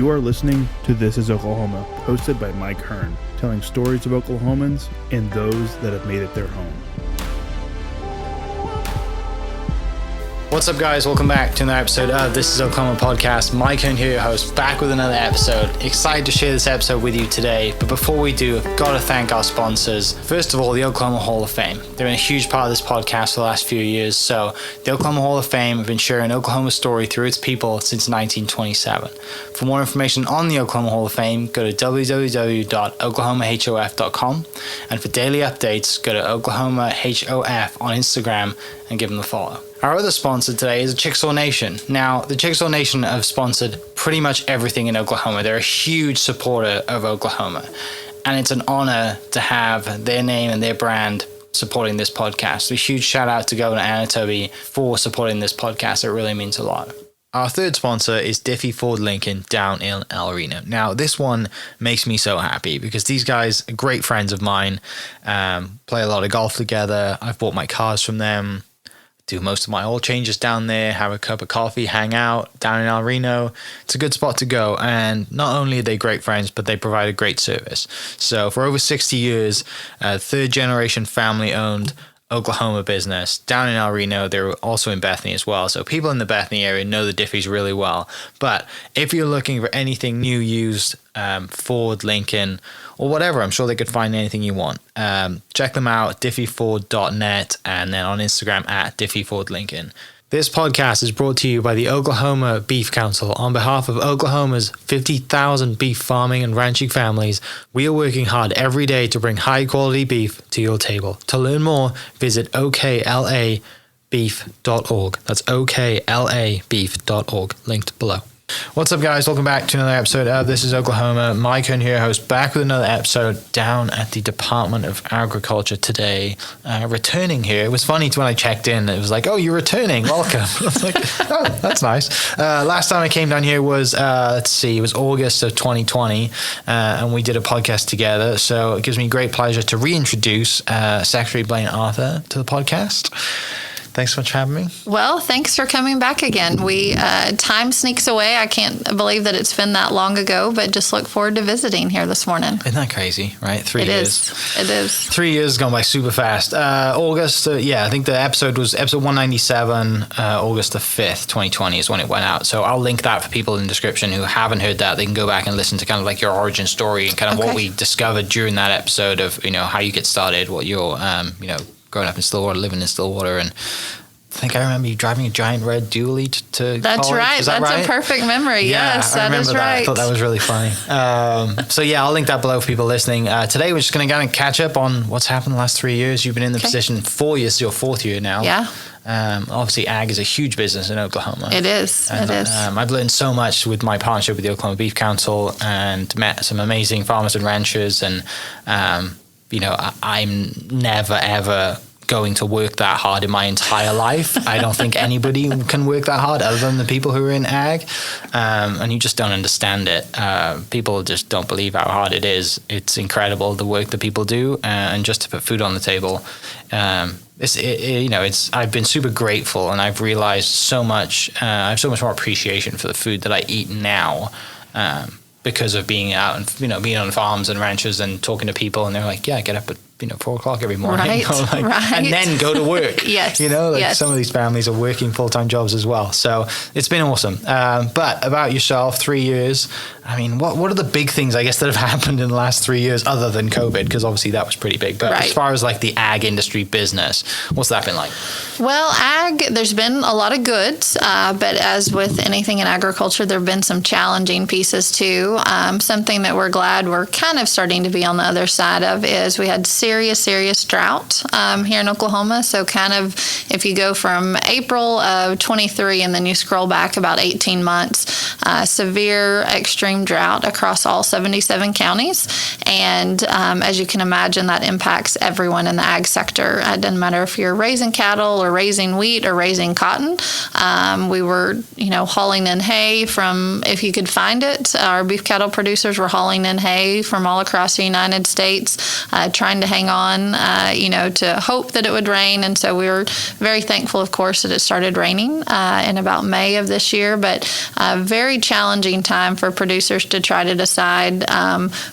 You are listening to This is Oklahoma, hosted by Mike Hearn, telling stories of Oklahomans and those that have made it their home. What's up, guys? Welcome back to another episode of This is Oklahoma Podcast. Mike Hearn here, your host, back with another episode. Excited to share this episode with you today, but before we do, I've got to thank our sponsors. First of all, the Oklahoma Hall of Fame. They've been a huge part of this podcast for the last few years. So the Oklahoma Hall of Fame have been sharing Oklahoma's story through its people since 1927. For more information on the Oklahoma Hall of Fame, go to www.oklahomahof.com. And for daily updates, go to oklahomahof on Instagram and give them a follow. Our other sponsor today is the Chickasaw Nation. Now, the Chickasaw Nation have sponsored pretty much everything in Oklahoma. They're a huge supporter of Oklahoma. And it's an honor to have their name and their brand supporting this podcast. A huge shout out to Governor Anatobi for supporting this podcast. It really means a lot. Our third sponsor is Diffie Ford Lincoln down in El Reno. Now, this one makes me so happy because these guys are great friends of mine, play a lot of golf together. I've bought my cars from them, do most of my oil changes down there, have a cup of coffee, hang out down in El Reno. It's a good spot to go. And not only are they great friends, but they provide a great service. So for over 60 years, third generation family owned Oklahoma business down in El Reno. They're also in Bethany as well. So people in the Bethany area know the Diffies really well. But if you're looking for anything new, used, Ford, Lincoln, or whatever, I'm sure they could find anything you want. Check them out, diffieford.net, and then on Instagram at diffiefordlincoln. This podcast is brought to you by the Oklahoma Beef Council. On behalf of Oklahoma's 50,000 beef farming and ranching families, we are working hard every day to bring high-quality beef to your table. To learn more, visit oklabeef.org. That's oklabeef.org, linked below. What's up, guys? Welcome back to another episode of This is Oklahoma. Mike Hearn here, host, back with another episode down at the Department of Agriculture today. Returning here. It was funny when I checked in. It was like, oh, you're returning. Welcome. I was like, oh, that's nice. Last time I came down here was, it was August of 2020, and we did a podcast together. So it gives me great pleasure to reintroduce Secretary Blayne Arthur to the podcast. Thanks so much for having me. Well, thanks for coming back again. Time sneaks away. I can't believe that it's been that long ago, but just look forward to visiting here this morning. Isn't that crazy, right? 3 years. It is. 3 years has gone by super fast. August, I think the episode was episode 197, August the 5th, 2020 is when it went out. So I'll link that for people in the description who haven't heard that. They can go back and listen to kind of like your origin story and kind of what we discovered during that episode of, how you get started, what your, growing up in Stillwater, living in Stillwater, and I think I remember you driving a giant red dually to That's college. right. That's a perfect memory. Yeah, yes, I remember that is right. I thought that was really funny. I'll link that below for people listening. Today we're just going to kind of catch up on what's happened the last 3 years. You've been in the position 4 years, your fourth year now. Yeah. Obviously, ag is a huge business in Oklahoma. It is. I've learned so much with my partnership with the Oklahoma Beef Council and met some amazing farmers and ranchers. And, I'm never, ever going to work that hard in my entire life. I don't think anybody can work that hard other than the people who are in ag. And you just don't understand it. People just don't believe how hard it is. It's incredible, the work that people do. And just to put food on the table, I've been super grateful, and I've realized so much. I have so much more appreciation for the food that I eat now, because of being out and being on farms and ranches and talking to people, and they're like, yeah, I get up at 4 o'clock every morning, right. And then go to work. Yes. Some of these families are working full-time jobs as well. So it's been awesome. But about yourself, 3 years. I mean, what are the big things, I guess, that have happened in the last 3 years other than COVID? Because obviously that was pretty big. But as far as like the ag industry business, what's that been like? Well, ag, there's been a lot of goods, but as with anything in agriculture, there have been some challenging pieces too. Something that we're glad we're kind of starting to be on the other side of is we had serious drought here in Oklahoma. So kind of if you go from April of 23 and then you scroll back about 18 months, severe extreme drought across all 77 counties. And as you can imagine, that impacts everyone in the ag sector. It doesn't matter if you're raising cattle or raising wheat or raising cotton. We were, hauling in hay from, if you could find it, our beef cattle producers were hauling in hay from all across the United States, trying to hang on, to hope that it would rain. And so we were very thankful, of course, that it started raining in about May of this year. But a very challenging time for producers to try to decide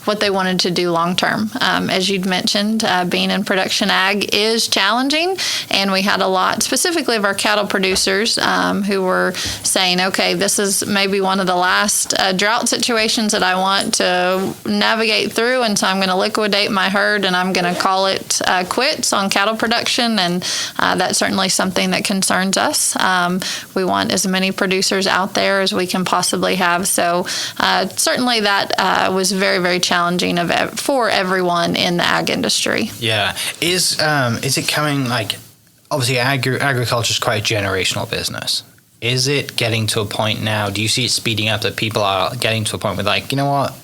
what they wanted to do long term. As you'd mentioned, being in production ag is challenging. And we had a lot, specifically of our cattle producers, who were saying, okay, this is maybe one of the last drought situations that I want to navigate through. And so I'm going to liquidate my herd and I'm going to call it quits on cattle production. And that's certainly something that concerns us. We want as many producers out there as we can possibly have. So certainly that was very, very challenging for everyone in the ag industry. Yeah. Is it coming, like, obviously agriculture is quite a generational business. Is it getting to a point now, do you see it speeding up, that people are getting to a point where, like, you know what,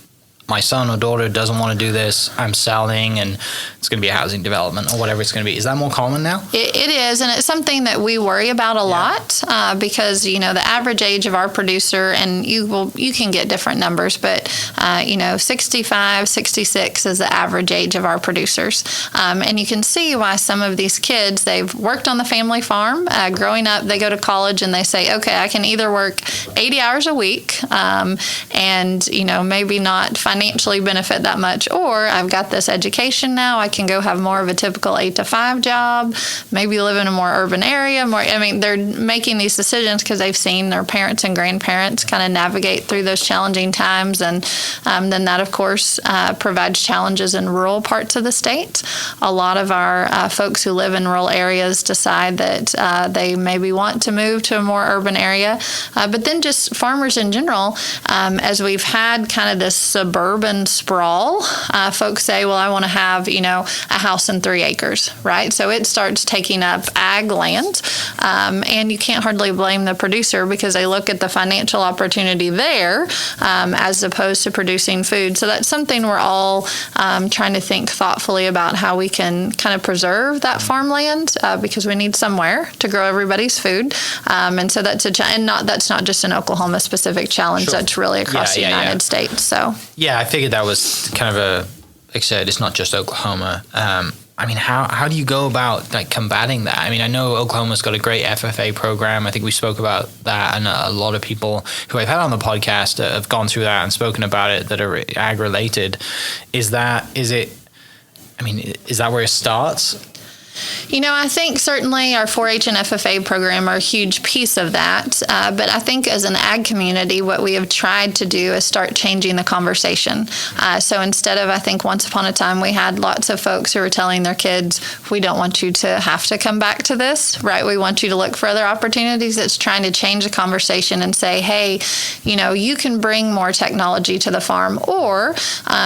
my son or daughter doesn't want to do this, I'm selling, and it's going to be a housing development or whatever it's going to be. Is that more common now? It is, and it's something that we worry about a lot because, the average age of our producer, and you can get different numbers, but, 65, 66 is the average age of our producers. And you can see why some of these kids, they've worked on the family farm. Growing up, they go to college and they say, okay, I can either work 80 hours a week and, maybe not financially benefit that much, or I've got this education now, I can go have more of a typical 8 to 5 job, maybe live in a more urban area. They're making these decisions because they've seen their parents and grandparents kind of navigate through those challenging times, and then that, of course, provides challenges in rural parts of the state. A lot of our folks who live in rural areas decide that they maybe want to move to a more urban area, but then just farmers in general, as we've had kind of this suburban sprawl, folks say, well, I want to have, a house in 3 acres, right? So it starts taking up ag land, and you can't hardly blame the producer because they look at the financial opportunity there as opposed to producing food. So that's something we're all trying to think thoughtfully about, how we can kind of preserve that farmland because we need somewhere to grow everybody's food. And so that's that's not just an Oklahoma specific challenge. Sure. That's really across the United States. So I figured that was kind of like I said, it's not just Oklahoma. How do you go about, like, combating that? I know Oklahoma's got a great FFA program. I think we spoke about that, and a lot of people who I've had on the podcast have gone through that and spoken about it that are ag related. Is that where it starts? I think certainly our 4-H and FFA program are a huge piece of that. But I think as an ag community, what we have tried to do is start changing the conversation. So instead of, I think once upon a time, we had lots of folks who were telling their kids, we don't want you to have to come back to this, right? We want you to look for other opportunities. It's trying to change the conversation and say, hey, you can bring more technology to the farm, or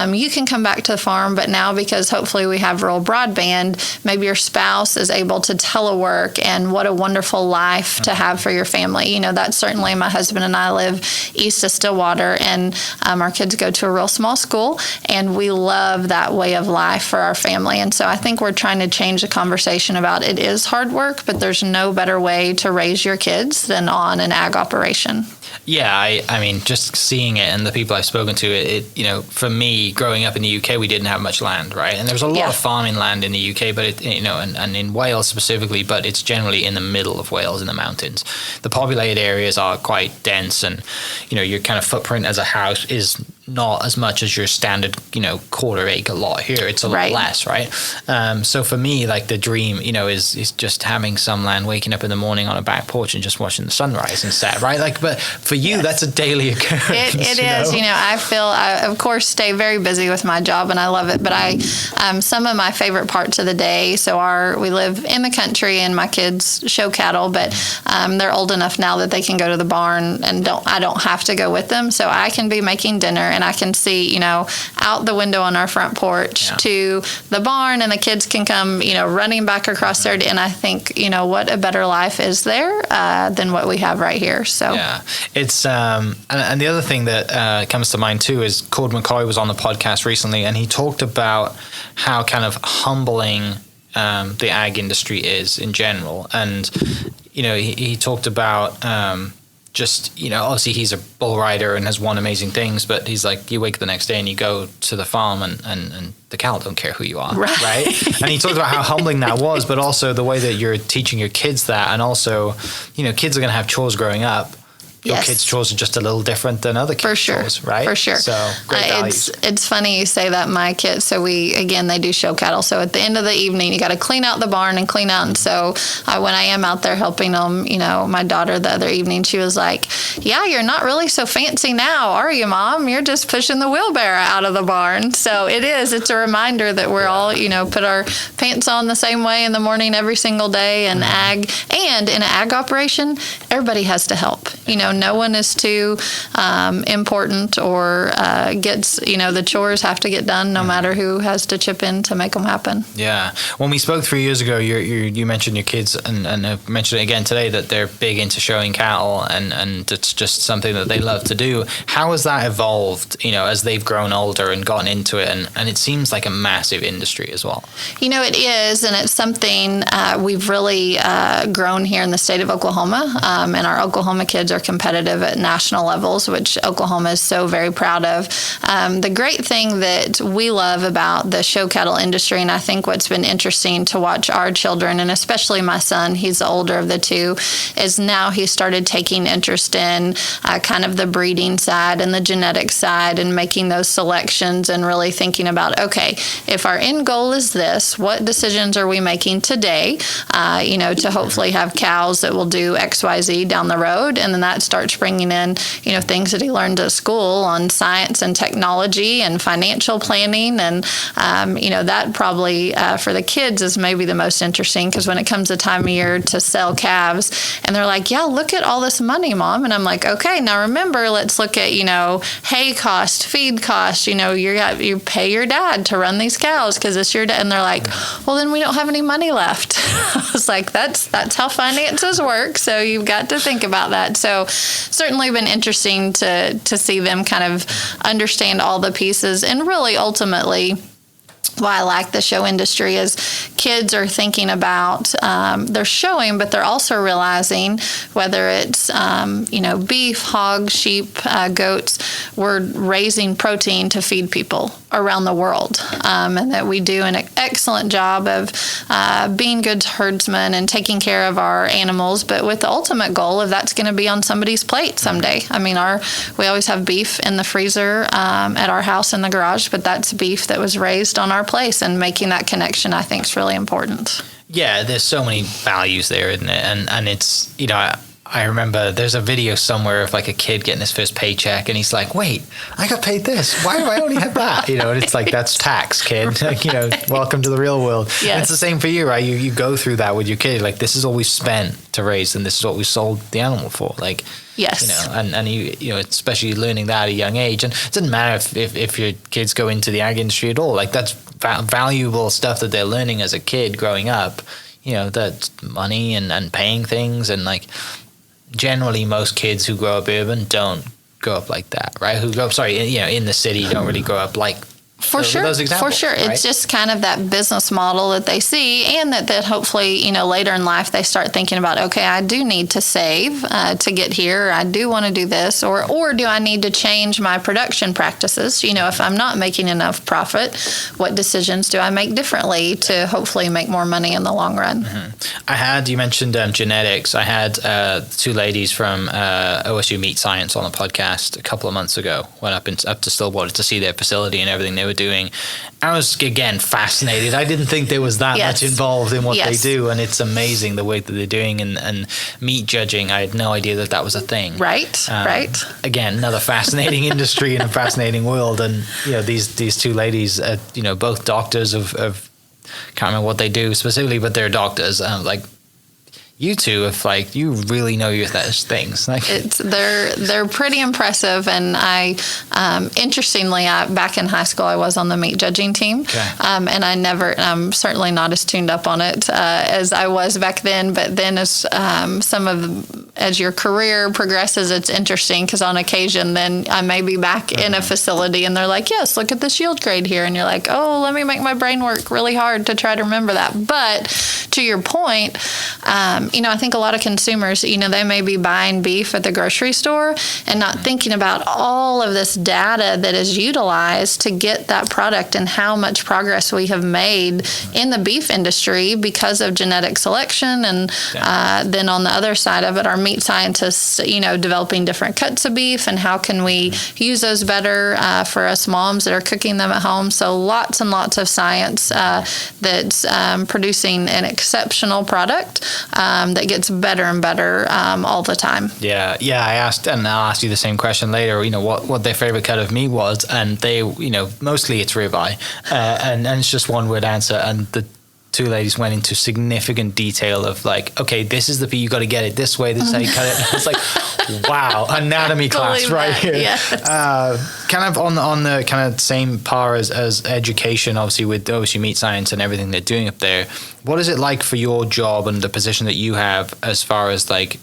you can come back to the farm, but now because hopefully we have rural broadband, maybe your spouse is able to telework, and what a wonderful life to have for your family. That's certainly, my husband and I live east of Stillwater, and our kids go to a real small school, and we love that way of life for our family. And so I think we're trying to change the conversation about it is hard work, but there's no better way to raise your kids than on an ag operation. Yeah, just seeing it and the people I've spoken to, for me, growing up in the UK, we didn't have much land, right? And there's a lot of farming land in the UK, but and in Wales specifically, but it's generally in the middle of Wales in the mountains. The populated areas are quite dense, and your kind of footprint as a house is not as much as your standard, quarter acre lot here. It's a lot less, right? So for me, like, the dream, is just having some land, waking up in the morning on a back porch and just watching the sunrise and set, right? Like, but for you, that's a daily occurrence. It is. I of course stay very busy with my job, and I love it. But some of my favorite parts of the day. So we live in the country, and my kids show cattle, but they're old enough now that they can go to the barn, and I don't have to go with them. So I can be making dinner, and I can see, out the window on our front porch to the barn, and the kids can come, running back across there. And I think, what a better life is there than what we have right here. So it's and the other thing that comes to mind too is Cord McCoy was on the podcast recently, and he talked about how kind of humbling the ag industry is in general. And he talked about just, obviously he's a bull rider and has won amazing things, but he's like, you wake up the next day and you go to the farm and the cattle don't care who you are, right? And he talked about how humbling that was, but also the way that you're teaching your kids that, and also, kids are going to have chores growing up. Your kids' chores are just a little different than other kids' chores, right? For sure. So great values. It's funny you say that. My kids, so they do show cattle. So at the end of the evening, you got to clean out the barn and clean out. And so when I am out there helping them, my daughter the other evening, she was like, yeah, you're not really so fancy now, are you, Mom? You're just pushing the wheelbarrow out of the barn. So it's a reminder that we're all, put our pants on the same way in the morning every single day. And in an ag operation, everybody has to help. No one is too important or gets, the chores have to get done no matter who has to chip in to make them happen. Yeah. When we spoke 3 years ago, you mentioned your kids and have mentioned it again today that they're big into showing cattle and it's just something that they love to do. How has that evolved, as they've grown older and gotten into it? And it seems like a massive industry as well. It is, and it's something we've really grown here in the state of Oklahoma, and our Oklahoma kids are competitive at national levels, which Oklahoma is so very proud of. The great thing that we love about the show cattle industry, and I think what's been interesting to watch our children, and especially my son, he's the older of the two, is now he started taking interest in kind of the breeding side and the genetic side and making those selections and really thinking about, okay, if our end goal is this, what decisions are we making today, to hopefully have cows that will do XYZ down the road, and then that starts bringing in, things that he learned at school on science and technology and financial planning. And, that probably for the kids is maybe the most interesting, because when it comes the time of year to sell calves and they're like, yeah, look at all this money, Mom. And I'm like, okay, now remember, let's look at, hay cost, feed cost, you pay your dad to run these cows because it's your dad. And they're like, well, then we don't have any money left. I was like, that's how finances work. So you've got to think about that. So certainly been interesting to see them kind of understand all the pieces, and really ultimately why I like the show industry is kids are thinking about, they're showing, but they're also realizing whether it's, beef, hog, sheep, goats, we're raising protein to feed people around the world. And that we do an excellent job of being good herdsmen and taking care of our animals, but with the ultimate goal of that's going to be on somebody's plate someday. I mean, we always have beef in the freezer at our house in the garage, but that's beef that was raised on our place, and making that connection, I think, is really important. Yeah, there's so many values there, isn't it? And it's, I remember there's a video somewhere of like a kid getting his first paycheck, and he's like, wait, I got paid this. Why do I only have that? And it's like, that's tax, kid. Welcome to the real world. Yes. And it's the same for you, right? You go through that with your kid. Like, this is all we spent to raise, and this is what we sold the animal for. Like, yes. And you especially learning that at a young age. And it doesn't matter if your kids go into the ag industry at all. Like, that's valuable stuff that they're learning as a kid growing up. That money and paying things, and like, generally most kids who grow up urban don't grow up like that, right? Who grow up, in the city don't really grow up like those examples. For sure. Right? It's just kind of that business model that they see, and that hopefully, later in life they start thinking about, okay, I do need to save to get here. I do want to do this, or do I need to change my production practices? If I'm not making enough profit, what decisions do I make differently to hopefully make more money in the long run? Mm-hmm. You mentioned genetics. I had two ladies from OSU Meat Science on a podcast a couple of months ago. Went up to Stillwater to see their facility and everything they were doing. I was, again, fascinated. I didn't think there was that much involved in what they do, and it's amazing the way that they're doing. And meat judging, I had no idea that was a thing. Right. Again, another fascinating industry and a fascinating world. And these two ladies, both doctors of can't remember what they do specifically, but they're doctors. You two, if you really know your things, they're pretty impressive. And I, interestingly, back in high school, I was on the meat judging team, and I'm certainly not as tuned up on it as I was back then. But then, as some of as your career progresses, it's interesting because on occasion, then I may be back in a facility and they're like, yes, look at this yield grade here. And you're like, oh, let me make my brain work really hard to try to remember that. But to your point, I think a lot of consumers, they may be buying beef at the grocery store and not thinking about all of this data that is utilized to get that product and how much progress we have made in the beef industry because of genetic selection. And then on the other side of it, our meat scientists, developing different cuts of beef and how can we use those better for us moms that are cooking them at home. So lots and lots of science that's producing an exceptional product that gets better and better all the time. Yeah. I asked, and I'll ask you the same question later, what their favorite cut of meat was, and they, mostly it's ribeye, and it's just one word answer, and the two ladies went into significant detail of like, okay, this is the you got to get it this way, this is how you cut it. It's like, wow, anatomy class right here. Yes. Kind of on the kind of same par as education, obviously with OSU Meat Science and everything they're doing up there. What is it like for your job and the position that you have as far as like,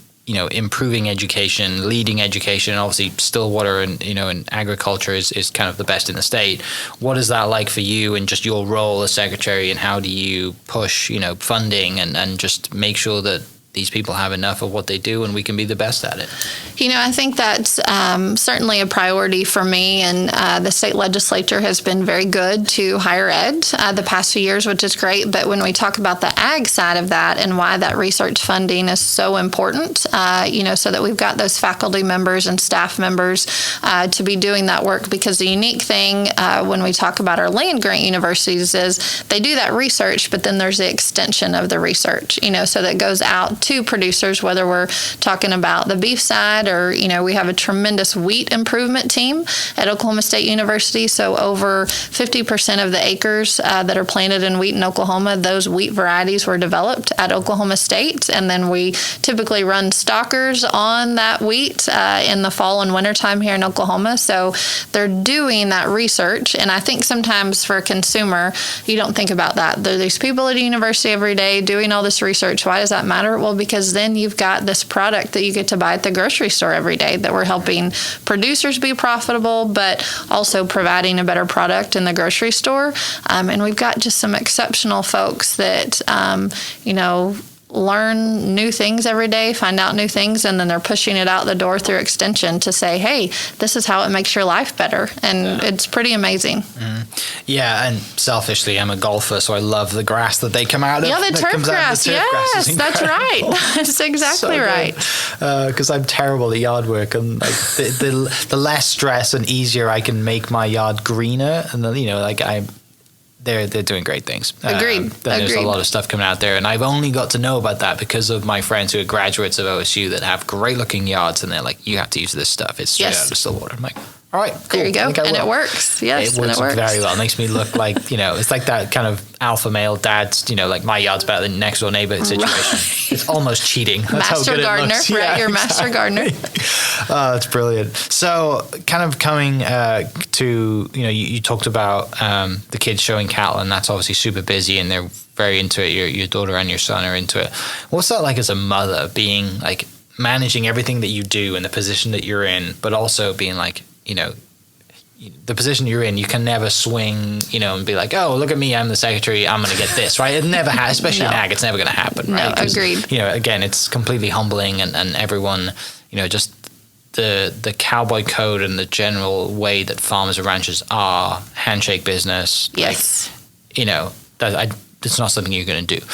improving education, leading education, and obviously Stillwater and, in agriculture is kind of the best in the state. What is that like for you and just your role as secretary, and how do you push, funding and just make sure that these people have enough of what they do and we can be the best at it? I think that's certainly a priority for me, and the state legislature has been very good to higher ed the past few years, which is great. But when we talk about the ag side of that and why that research funding is so important, so that we've got those faculty members and staff members to be doing that work, because the unique thing when we talk about our land grant universities is they do that research, but then there's the extension of the research, so that goes out to producers, whether we're talking about the beef side or, we have a tremendous wheat improvement team at Oklahoma State University. So over 50% of the acres that are planted in wheat in Oklahoma, those wheat varieties were developed at Oklahoma State. And then we typically run stalkers on that wheat in the fall and winter time here in Oklahoma. So they're doing that research. And I think sometimes for a consumer, you don't think about that. There are these people at a university every day doing all this research. Why does that matter? Well, because then you've got this product that you get to buy at the grocery store every day that we're helping producers be profitable, but also providing a better product in the grocery store. And we've got just some exceptional folks that, learn new things every day, find out new things, and then they're pushing it out the door through extension to say, hey, this is how it makes your life better. And it's pretty amazing. Mm-hmm. Yeah, and selfishly, I'm a golfer, so I love the grass that they come out of. Yeah, the turf grass. Yes, that's right. That's exactly right. Because I'm terrible at yard work, and like, the less stress and easier I can make my yard greener, and then, they're doing great things. Agreed. There's a lot of stuff coming out there, and I've only got to know about that because of my friends who are graduates of OSU that have great looking yards, and they're like, you have to use this stuff. It's straight out of Stillwater. I'm like, all right, cool. There you go. And it works. Yes, it works very well. It makes me look like, it's like that kind of alpha male dad's, like my yard's better than next door neighbor situation. Right. It's almost cheating. That's master how good gardener, it looks. right? Yeah, You're exactly. master gardener. That's brilliant. So kind of coming to, you talked about the kids showing cattle, and that's obviously super busy and they're very into it. Your daughter and your son are into it. What's that like as a mother, being like managing everything that you do and the position that you're in, but also being like, the position you're in, you can never swing, and be like, oh, look at me, I'm the secretary, I'm going to get this, right? It never has, especially in ag, it's never going to happen, right? No, agreed. Again, it's completely humbling, and everyone, just the cowboy code and the general way that farmers and ranchers are, handshake business. Yes. It's not something you're going to do.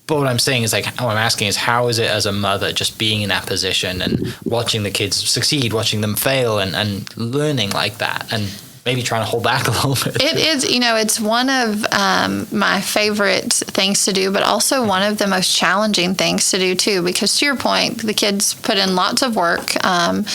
But what I'm saying is, what I'm asking is, how is it as a mother just being in that position and watching the kids succeed, watching them fail, and learning like that, and maybe trying to hold back a little bit? It is, it's one of my favorite things to do, but also one of the most challenging things to do too, because to your point, the kids put in lots of work and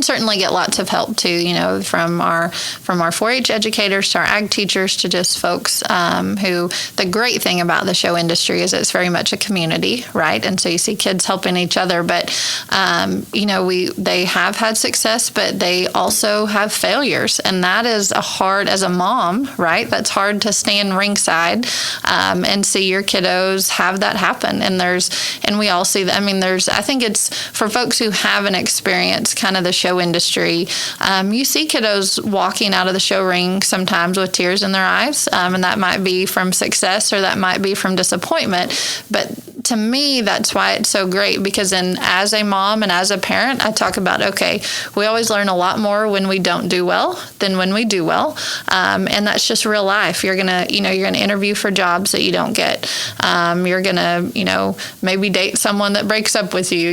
certainly get lots of help too, from our 4-H educators to our ag teachers to just folks who, the great thing about the show industry is it's very much a community, right? And so you see kids helping each other, but, they have had success, but they also have failures, and that is is as a mom, right? That's hard to stand ringside and see your kiddos have that happen. And we all see that. I mean, I think it's for folks who haven't experienced kind of the show industry. You see kiddos walking out of the show ring sometimes with tears in their eyes, and that might be from success or that might be from disappointment. But to me, that's why it's so great, because as a mom and as a parent, I talk about, okay, we always learn a lot more when we don't do well than when we do well. And that's just real life. You're going to interview for jobs that you don't get. You're going to, maybe date someone that breaks up with you.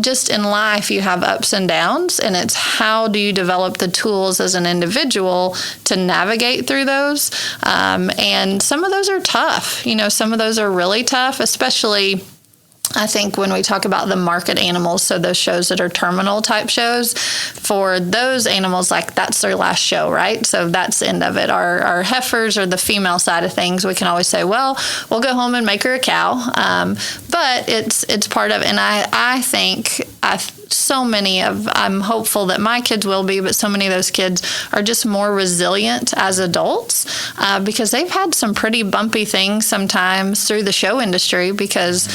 Just in life, you have ups and downs, and it's how do you develop the tools as an individual to navigate through those. And some of those are tough. Some of those are really tough, especially I think when we talk about the market animals, so those shows that are terminal type shows, for those animals, like that's their last show, right? So that's the end of it. Our heifers or the female side of things, we can always say, well, we'll go home and make her a cow. But it's part of, and I think I'm hopeful that my kids will be, but so many of those kids are just more resilient as adults because they've had some pretty bumpy things sometimes through the show industry because,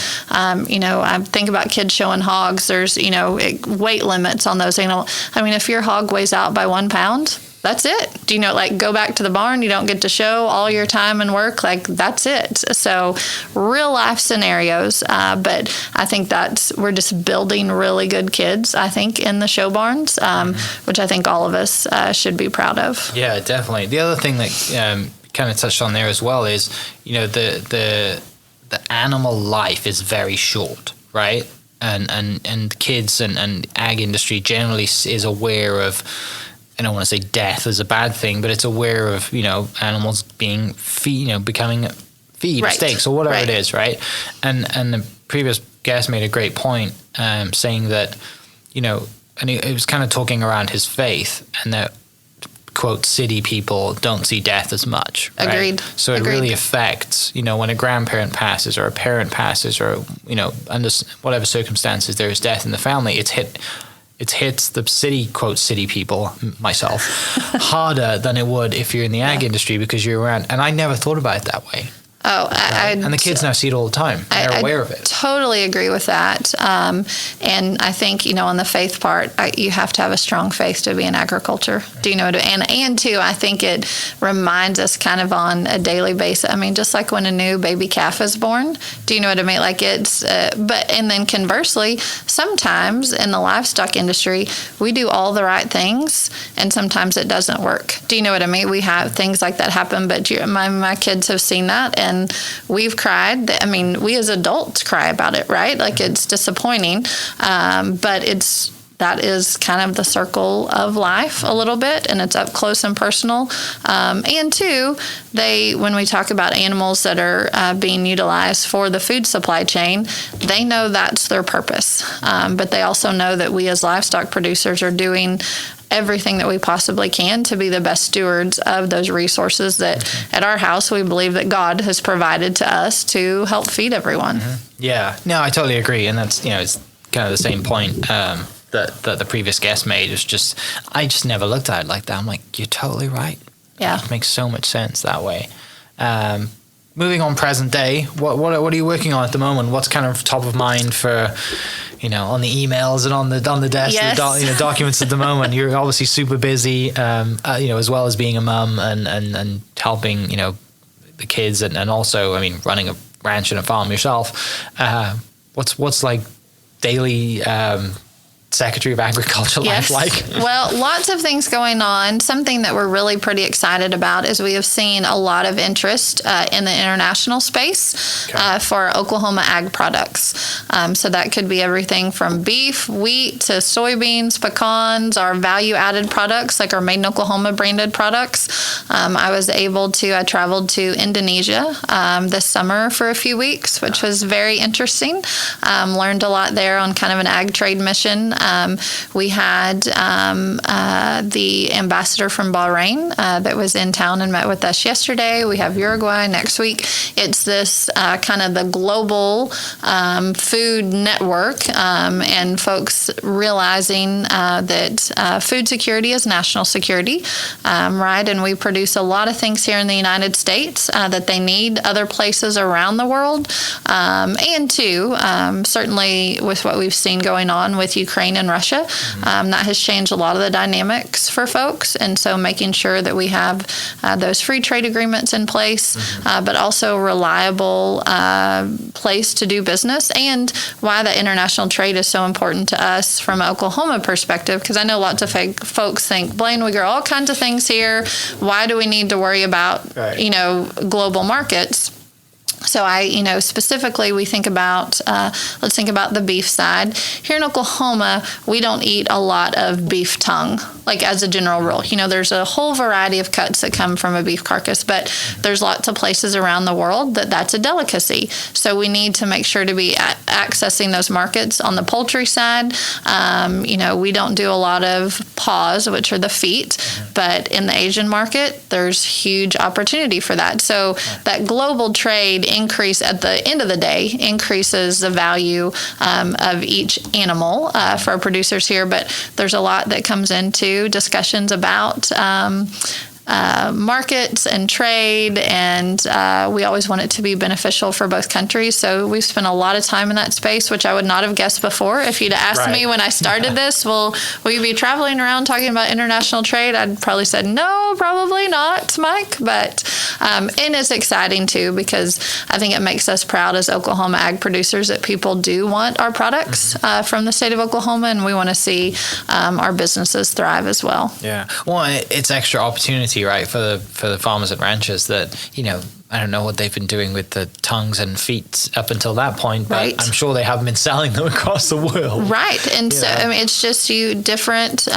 I think about kids showing hogs. There's, weight limits on those animals. I mean, if your hog weighs out by 1 pound, that's it. Go back to the barn, you don't get to show all your time and work, that's it. So real life scenarios, but I think we're just building really good kids, I think, in the show barns, which I think all of us should be proud of. Yeah, definitely. The other thing that kind of touched on there as well is, the animal life is very short, right? And kids and ag industry generally is aware of, I don't want to say death is a bad thing, but it's aware of, animals being becoming feed, right. steaks or whatever right. it is, right? And the previous guest made a great point, saying that, and he was kind of talking around his faith and that, quote, city people don't see death as much. Right? Agreed. So it really affects, when a grandparent passes or a parent passes or, under whatever circumstances there is death in the family, it hits the city, quote, city people, myself, harder than it would if you're in the ag industry because you're around. And I never thought about it that way. Oh, and the kids now see it all the time. They're aware of it. Totally agree with that. And I think, on the faith part, you have to have a strong faith to be in agriculture. Do you know what I mean? And too, I think it reminds us kind of on a daily basis. I mean, just like when a new baby calf is born, do you know what I mean? And then conversely, sometimes in the livestock industry, we do all the right things and sometimes it doesn't work. Do you know what I mean? We have things like that happen, but my kids have seen that. And we've cried. I mean, we as adults cry about it, right? It's disappointing, but that is kind of the circle of life a little bit, and it's up close and personal. And two, when we talk about animals that are being utilized for the food supply chain, they know that's their purpose. But they also know that we as livestock producers are doing everything that we possibly can to be the best stewards of those resources that at our house we believe that God has provided to us to help feed everyone. Yeah, no, I totally agree. And that's, it's kind of the same point that the previous guest made. Is I just never looked at it like that. I'm like, you're totally right. Yeah. It makes so much sense that way. Moving on present day, what are you working on at the moment? What's kind of top of mind for, on the emails and on the desk, yes. Documents at the moment? You're obviously super busy, as well as being a mum and helping, the kids and also, running a ranch and a farm yourself. What's like daily Secretary of Agriculture life like? Well, lots of things going on. Something that we're really pretty excited about is we have seen a lot of interest in the international space for Oklahoma ag products. So that could be everything from beef, wheat to soybeans, pecans, our value-added products like our Made in Oklahoma branded products. I traveled to Indonesia this summer for a few weeks, which was very interesting. Learned a lot there on kind of an ag trade mission. We had the ambassador from Bahrain that was in town and met with us yesterday. We have Uruguay next week. It's this kind of the global food food network and folks realizing that food security is national security, right? And we produce a lot of things here in the United States that they need other places around the world. And two, certainly with what we've seen going on with Ukraine and Russia, that has changed a lot of the dynamics for folks. And so making sure that we have those free trade agreements in place, but also a reliable place to do business, and why the international trade is so important to us from an Oklahoma perspective, because I know lots of folks think, Blayne, we grow all kinds of things here. Why do we need to worry about, global markets? So specifically we think about, let's think about the beef side. Here in Oklahoma, we don't eat a lot of beef tongue, like as a general rule. There's a whole variety of cuts that come from a beef carcass, but there's lots of places around the world that's a delicacy. So we need to make sure to be accessing those markets. On the poultry side, we don't do a lot of paws, which are the feet, but in the Asian market, there's huge opportunity for that. So that global trade increase at the end of the day increases the value of each animal for our producers here, but there's a lot that comes into discussions about markets and trade, and we always want it to be beneficial for both countries. So we've spent a lot of time in that space, which I would not have guessed before. If you'd asked me when I started this, will you be traveling around talking about international trade? I'd probably said, no, probably not, Mike. But and it's exciting too, because I think it makes us proud as Oklahoma ag producers that people do want our products from the state of Oklahoma, and we want to see our businesses thrive as well. Yeah. Well, it's extra opportunity, right, for the farmers and ranchers that, I don't know what they've been doing with the tongues and feet up until that point, but I'm sure they haven't been selling them across the world. Right. And so, it's just different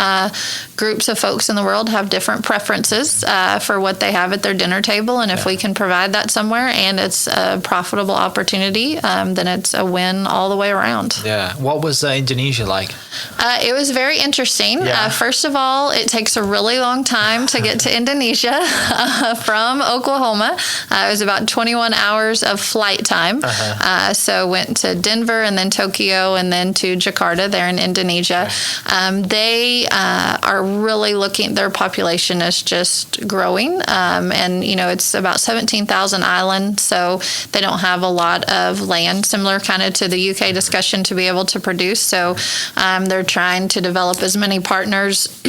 groups of folks in the world have different preferences for what they have at their dinner table. And if we can provide that somewhere and it's a profitable opportunity, then it's a win all the way around. Yeah. What was Indonesia like? It was very interesting. First of all, it takes a really long time to get to Indonesia from Oklahoma. It was about 21 hours of flight time. So went to Denver and then Tokyo and then to Jakarta there in Indonesia. They are really their population is just growing. And, it's about 17,000 islands. So they don't have a lot of land, similar kind of to the UK discussion, to be able to produce. So they're trying to develop as many partners.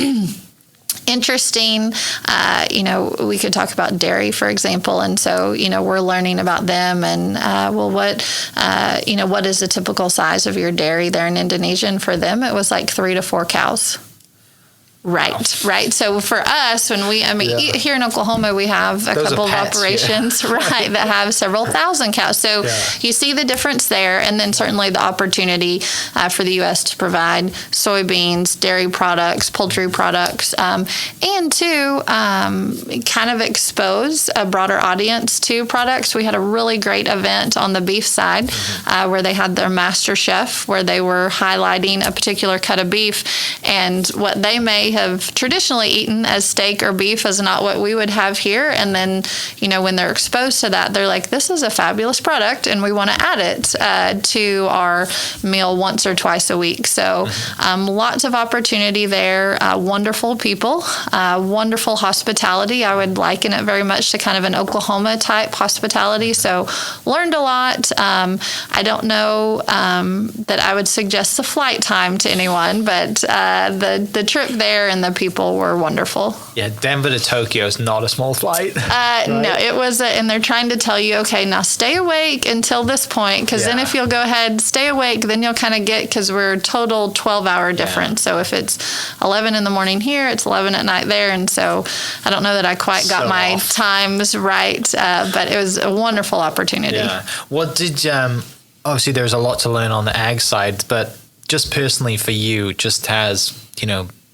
Interesting. We could talk about dairy, for example. And so, we're learning about them and, what is the typical size of your dairy there in Indonesia? And for them, it was like 3 to 4 cows. Right. So for us, here in Oklahoma, we have a couple of operations, that have several thousand cows. So you see the difference there. And then certainly the opportunity for the U.S. to provide soybeans, dairy products, poultry products, and to kind of expose a broader audience to products. We had a really great event on the beef side where they had their master chef, where they were highlighting a particular cut of beef, and what they may have traditionally eaten as steak or beef is not what we would have here. And then, when they're exposed to that, they're like, this is a fabulous product and we want to add it to our meal once or twice a week. So lots of opportunity there, wonderful people, wonderful hospitality. I would liken it very much to kind of an Oklahoma type hospitality. So learned a lot. I don't know that I would suggest the flight time to anyone, but the trip there and the people were wonderful. Yeah, Denver to Tokyo is not a small flight. Right? No, it was, and they're trying to tell you, okay, now stay awake until this point, because then if you'll go ahead, stay awake, then you'll kind of get, because we're total 12-hour difference. So if it's 11 in the morning here, it's 11 at night there, and so I don't know that I quite got my times right, but it was a wonderful opportunity. Yeah. What did, obviously there's a lot to learn on the ag side, but just personally for you, just as,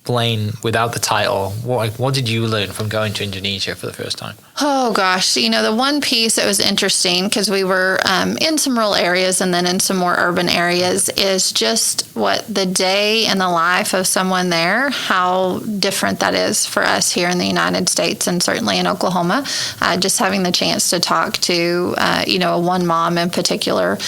Blayne without the title, what did you learn from going to Indonesia for the first time? Oh gosh, the one piece that was interesting, because we were in some rural areas and then in some more urban areas, is just what the day in the life of someone there, how different that is for us here in the United States and certainly in Oklahoma. Just having the chance to talk to, one mom in particular,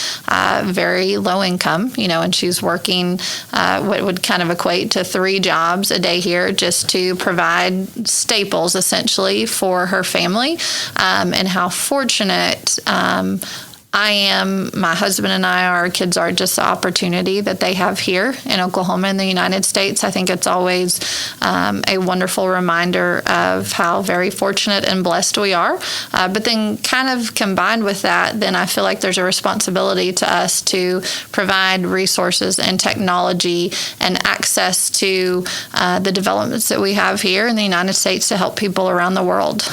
very low income, and she's working what would kind of equate to 3 jobs a day here just to provide staples essentially for her family. And how fortunate I am, my husband and I, our kids are, just the opportunity that they have here in Oklahoma in the United States. I think it's always a wonderful reminder of how very fortunate and blessed we are. But then kind of combined with that, then I feel like there's a responsibility to us to provide resources and technology and access to the developments that we have here in the United States to help people around the world,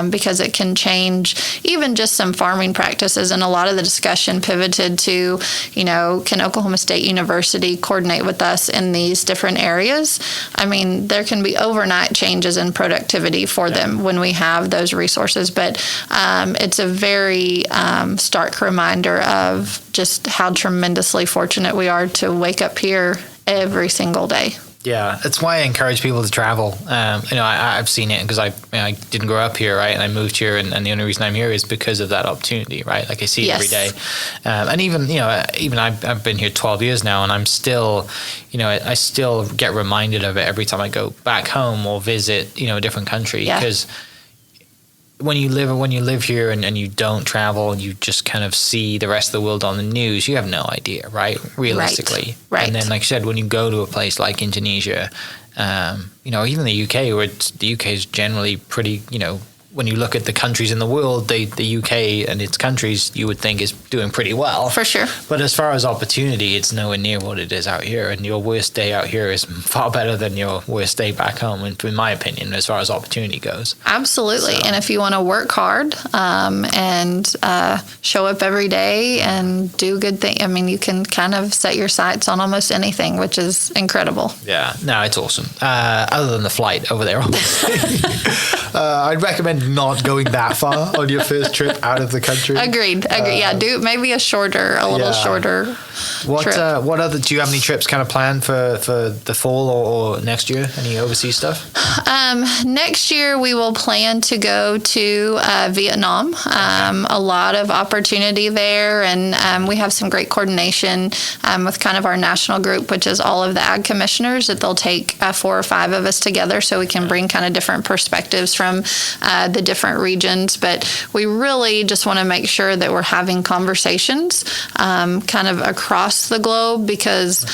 because it can change even just some farming practices. And a lot of the discussion pivoted to, can Oklahoma State University coordinate with us in these different areas? I mean, there can be overnight changes in productivity for them when we have those resources, but it's a very stark reminder of just how tremendously fortunate we are to wake up here every single day. Yeah, that's why I encourage people to travel. I've seen it because I didn't grow up here, right? And I moved here, and the only reason I'm here is because of that opportunity, right? Like I see it every day. And even I've been here 12 years now, and I'm still, I still get reminded of it every time I go back home or visit, a different country. Because when you live here and you don't travel and you just kind of see the rest of the world on the news, you have no idea, right? Realistically. Right. And then, like I said, when you go to a place like Indonesia, even the UK, where the UK is generally pretty, when you look at the countries in the world, the UK and its countries, you would think is doing pretty well. For sure. But as far as opportunity, it's nowhere near what it is out here. And your worst day out here is far better than your worst day back home, in my opinion, as far as opportunity goes. Absolutely. So. And if you want to work hard and show up every day and do good things, I mean, you can kind of set your sights on almost anything, which is incredible. Yeah. No, it's awesome. Other than the flight over there, obviously. I'd recommend not going that far on your first trip out of the country. Agreed. Yeah, do maybe a little shorter trip. What other? Do you have any trips kind of planned for the fall or next year? Any overseas stuff? Next year we will plan to go to Vietnam. A lot of opportunity there, and we have some great coordination with kind of our national group, which is all of the ag commissioners. That they'll take 4 or 5 of us together, so we can bring kind of different perspectives from the different regions. But we really just want to make sure that we're having conversations kind of across the globe, because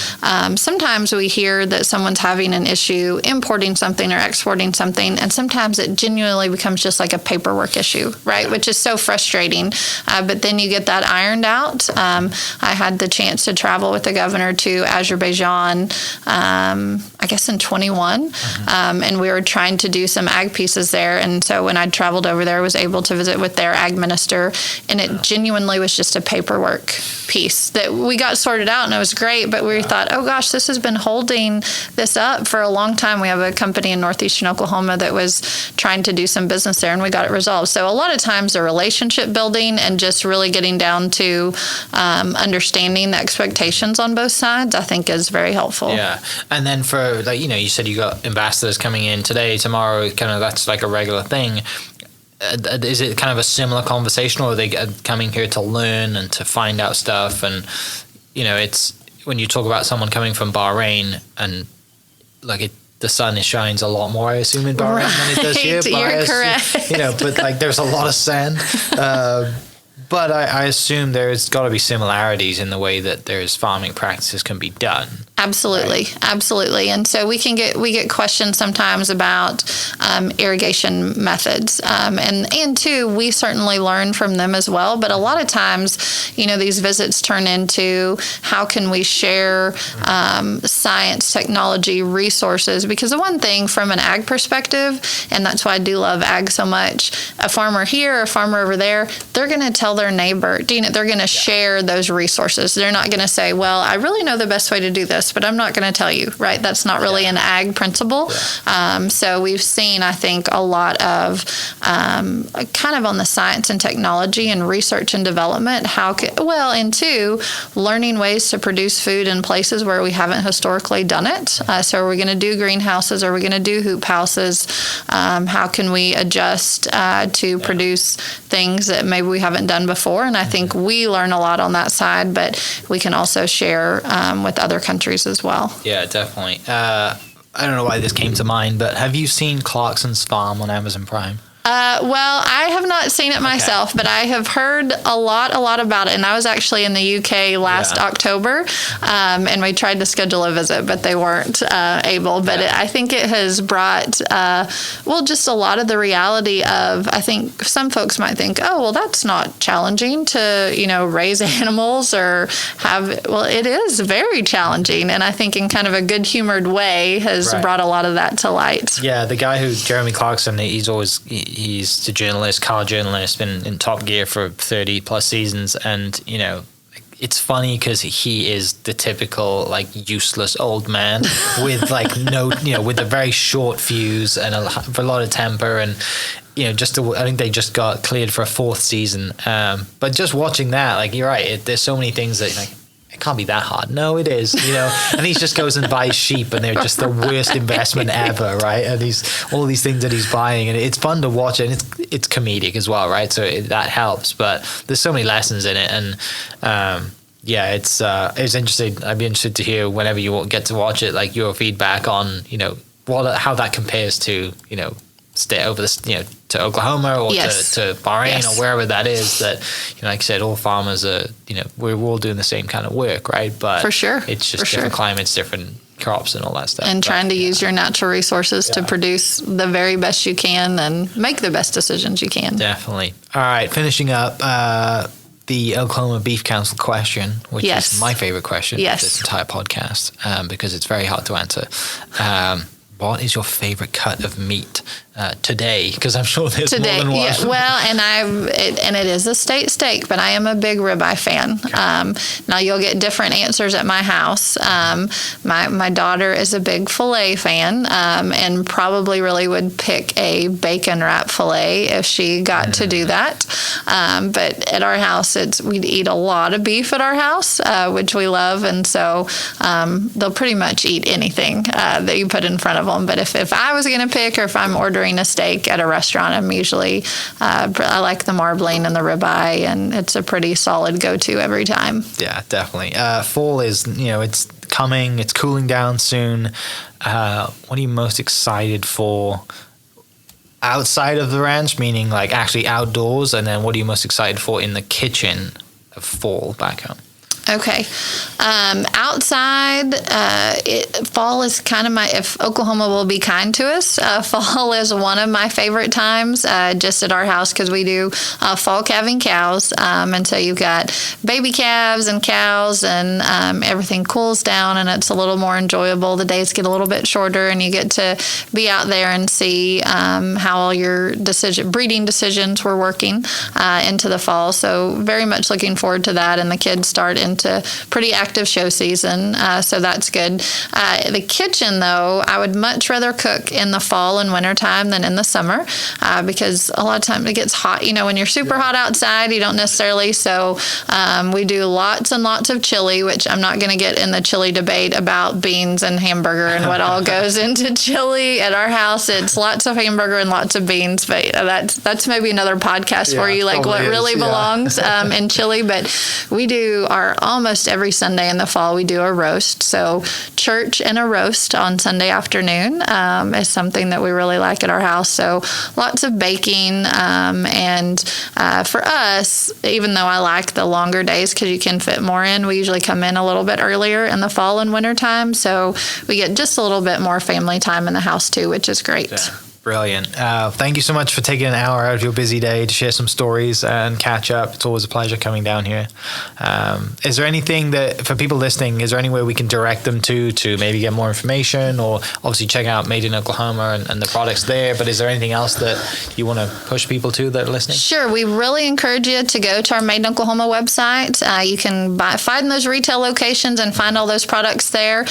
sometimes we hear that someone's having an issue importing something or exporting something, and sometimes it genuinely becomes just like a paperwork issue, right? Which is so frustrating. But then you get that ironed out. I had the chance to travel with the governor to Azerbaijan, I guess in 21, and we were trying to do some ag pieces there. And so when I traveled over there, I was able to visit with their ag minister, and it genuinely was just a paperwork piece that we got sorted out, and it was great. But we thought, oh gosh, this has been holding this up for a long time. We have a company in northeastern Oklahoma that was trying to do some business there, and we got it resolved. So a lot of times the relationship building and just really getting down to understanding the expectations on both sides, I think is very helpful. Yeah. And then for, like, you said you got ambassadors coming in today, tomorrow, kind of that's like a regular thing. Is it kind of a similar conversation, or are they coming here to learn and to find out stuff? And, it's when you talk about someone coming from Bahrain, and like the sun shines a lot more, I assume, in Bahrain than it does here. You're correct. But like there's a lot of sand. But I assume there's got to be similarities in the way that there's farming practices can be done. Absolutely, right? Absolutely. And so we get questions sometimes about irrigation methods, and too, we certainly learn from them as well. But a lot of times, these visits turn into how can we share science, technology, resources? Because the one thing from an ag perspective, and that's why I do love ag so much, a farmer here, a farmer over there, they're going to tell their neighbor. They're going to share those resources. They're not going to say, well, I really know the best way to do this, but I'm not going to tell you, right? That's not really an ag principle. So we've seen, I think, a lot of kind of on the science and technology and research and development, and two, learning ways to produce food in places where we haven't historically done it. So are we going to do greenhouses? Are we going to do hoop houses? How can we adjust to produce things that maybe we haven't done before? And I think we learn a lot on that side, but we can also share with other countries as well. Yeah, definitely. I don't know why this came to mind, but have you seen Clarkson's Farm on Amazon Prime? Well, I have not seen it myself, but I have heard a lot about it. And I was actually in the UK last October, and we tried to schedule a visit, but they weren't able. But I think it has brought, just a lot of the reality of, I think some folks might think, oh, well, that's not challenging to, raise animals or it is very challenging. And I think in kind of a good humored way has brought a lot of that to light. Yeah, the guy Jeremy Clarkson, he's a journalist, car journalist, been in Top Gear for 30 plus seasons. And, it's funny because he is the typical useless old man with with a very short fuse and a lot of temper. And, I think they just got cleared for a 4th season. But just watching that, you're right. There's so many things that it can't be that hard. No, it is, and he just goes and buys sheep and they're just the worst investment ever, right? And all these things that he's buying, and it's fun to watch it, and it's comedic as well, right? So that helps, but there's so many lessons in it. And it's interesting. I'd be interested to hear whenever you get to watch it, your feedback on, how that compares to, stay over this, to Oklahoma or to Bahrain or wherever that is. That, like I said, all farmers are, we're all doing the same kind of work, right? But for sure, it's just different climates, different crops, and all that stuff. And trying to use your natural resources to produce the very best you can and make the best decisions you can. Definitely. All right, finishing up. The Oklahoma Beef Council question, which is my favorite question of this entire podcast, because it's very hard to answer. What is your favorite cut of meat today? Because I'm sure there's more than one. Yeah, well, and it is a state steak, but I am a big ribeye fan. Now you'll get different answers at my house. My daughter is a big filet fan, and probably really would pick a bacon wrap filet if she got to do that. But at our house, we'd eat a lot of beef at our house, which we love, and so they'll pretty much eat anything that you put in front of them. But if I was going to pick, or if I'm ordering a steak at a restaurant, I'm usually I like the marbling and the ribeye, and it's a pretty solid go-to every time. Yeah, definitely. Fall is, it's coming, it's cooling down soon. What are you most excited for outside of the ranch, meaning actually outdoors? And then what are you most excited for in the kitchen of fall back home? Okay. Outside, fall is kind of if Oklahoma will be kind to us, fall is one of my favorite times, just at our house, because we do fall calving cows. And so you've got baby calves and cows, and everything cools down and it's a little more enjoyable. The days get a little bit shorter and you get to be out there and see how all your breeding decisions were working into the fall. So very much looking forward to that. And the kids start into pretty active show season, so that's good. The kitchen, though, I would much rather cook in the fall and winter time than in the summer, because a lot of times it gets hot. When you're super hot outside, you don't necessarily. So we do lots and lots of chili, which I'm not going to get in the chili debate about beans and hamburger and what all goes into chili. At our house, it's lots of hamburger and lots of beans, but that's maybe another podcast for you, what really belongs in chili. But we do almost every Sunday in the fall, we do a roast. So church and a roast on Sunday afternoon is something that we really like at our house. So lots of baking. And for us, even though I like the longer days because you can fit more in, we usually come in a little bit earlier in the fall and winter time. So we get just a little bit more family time in the house too, which is great. Brilliant. Thank you so much for taking an hour out of your busy day to share some stories and catch up. It's always a pleasure coming down here. Is there anything that, for people listening, is there anywhere we can direct them to maybe get more information, or obviously check out Made in Oklahoma and the products there, but is there anything else that you want to push people to that are listening? Sure. We really encourage you to go to our Made in Oklahoma website. You can find those retail locations and find all those products there.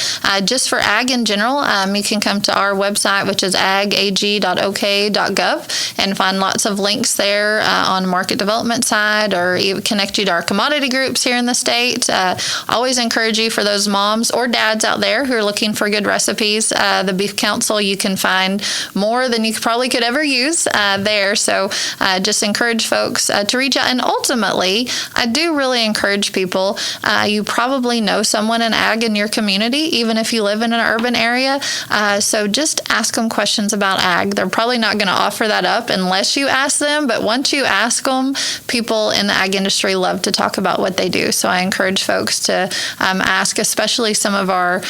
Just for ag in general, you can come to our website, which is ag.ok.gov, and find lots of links there on market development side, or even connect you to our commodity groups here in the state. Always encourage you, for those moms or dads out there who are looking for good recipes, the Beef Council, you can find more than you probably could ever use there. So just encourage folks to reach out. And ultimately, I do really encourage people, you probably know someone in ag in your community, even if you live in an urban area. So just ask them questions about ag. They're probably not going to offer that up unless you ask them, but once you ask them, people in the ag industry love to talk about what they do. So I encourage folks to ask, especially some of our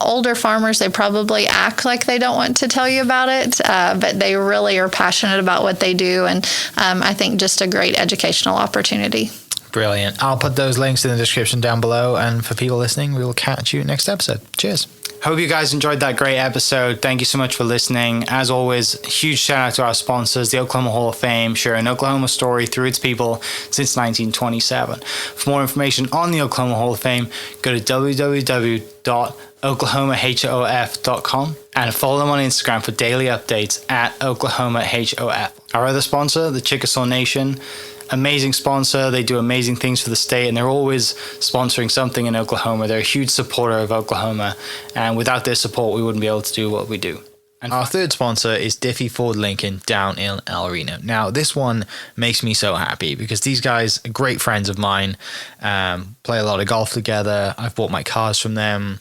older farmers. They probably act like they don't want to tell you about it, but they really are passionate about what they do, and I think just a great educational opportunity. Brilliant. I'll put those links in the description down below, and for people listening, we will catch you next episode. Cheers. Hope you guys enjoyed that great episode. Thank you so much for listening. As always, huge shout out to our sponsors, the Oklahoma Hall of Fame, sharing Oklahoma story through its people since 1927. For more information on the Oklahoma Hall of Fame, go to www.oklahomahof.com and follow them on Instagram for daily updates at oklahomahof. Our other sponsor, the Chickasaw Nation, amazing sponsor. They do amazing things for the state, and they're always sponsoring something in Oklahoma. They're a huge supporter of Oklahoma, and without their support, we wouldn't be able to do what we do. And our third sponsor is Diffie Ford Lincoln down in El Reno. Now, this one makes me so happy because these guys are great friends of mine, play a lot of golf together. I've bought my cars from them,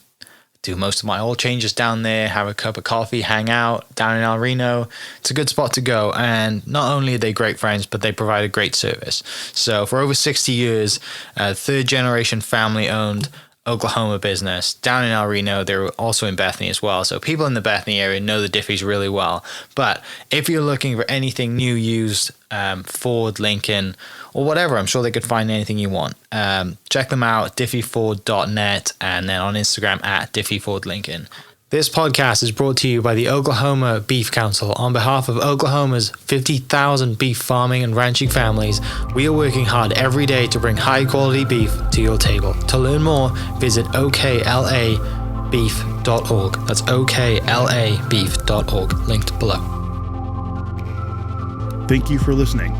do most of my oil changes down there, have a cup of coffee, hang out down in El Reno. It's a good spot to go. And not only are they great friends, but they provide a great service. So for over 60 years, third generation family owned Oklahoma business down in El Reno. They're also in Bethany as well. So people in the Bethany area know the Diffies really well. But if you're looking for anything new, used, Ford, Lincoln, or whatever, I'm sure they could find anything you want. Check them out, diffieford.net, and then on Instagram at diffiefordlincoln. This podcast is brought to you by the Oklahoma Beef Council. On behalf of Oklahoma's 50,000 beef farming and ranching families, we are working hard every day to bring high-quality beef to your table. To learn more, visit oklabeef.org. That's oklabeef.org, linked below. Thank you for listening.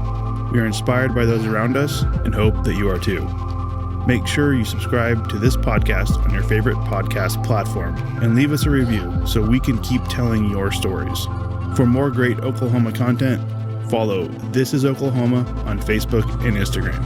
We are inspired by those around us and hope that you are too. Make sure you subscribe to this podcast on your favorite podcast platform and leave us a review so we can keep telling your stories. For more great Oklahoma content, follow This Is Oklahoma on Facebook and Instagram.